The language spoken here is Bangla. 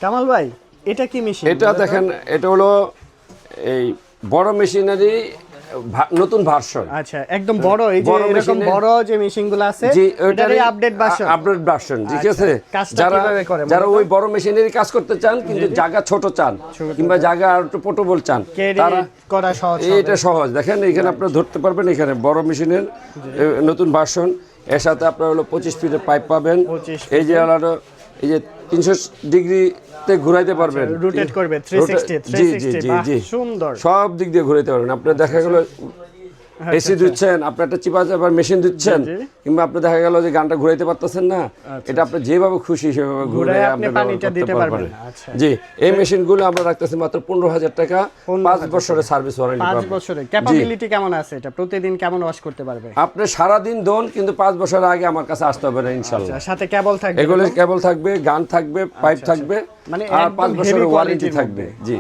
কামাল ভাই এটা কি মেশিন? এটা দেখেন, এটা হলো এই বড় মেশিনারি নতুন ভার্সন। আচ্ছা, একদম বড়, এই যে এরকম বড় যে মেশিনগুলো আছে এটারই আপডেট ভার্সন। আপডেট ভার্সন, ঠিক আছে। কাজটা কিভাবে করে? যারা ওই বড় মেশিনারি কাজ করতে চান কিন্তু জায়গা ছোট চান, কিংবা জায়গা আর একটু পোর্টেবল চান, তারা করা সহজ। এটা সহজ। দেখেন এখানে আপনারা ধরতে পারবেন, এখানে বড় মেশিনের নতুন ভার্সন। এর সাথে আপনারা হলো 25 ফিটের পাইপ পাবেন। এই যে হলো এই যে 300 ডিগ্রিতে ঘুরাইতে পারবেন, রোটেট করবে 360। জি, সুন্দর, সব দিক দিয়ে ঘুরাইতে পারবেন। আপনার দেখা গেল এসি দিচ্ছেন, আপনি একটা চিপা চাপার মেশিন দিচ্ছেন, কিংবা আপনি দেখা গেল যে গানটা ঘুরাইতে পারতেছেন না, এটা আপনি যেভাবে খুশি সেভাবে ঘুরে আপনি পানিটা দিতে পারবেন। জি, এই মেশিনগুলো আমরা রাখতেছি মাত্র 15,000 টাকা, 5 বছরের সার্ভিস ওয়ারেন্টি। 5 বছরের ক্যাপাবিলিটি কেমন আছে এটা? প্রতিদিন কেমন ওয়াশ করতে পারবে? আপনি সারা দিন দোন, কিন্তু 5 বছর আগে আমার কাছে আসতে হবে না ইনশাআল্লাহ। সাথে কেবল থাকবে, এগুলো কেবল থাকবে, গান থাকবে, পাইপ থাকবে, মানে আর 5 বছরের ওয়ারেন্টি থাকবে। জি।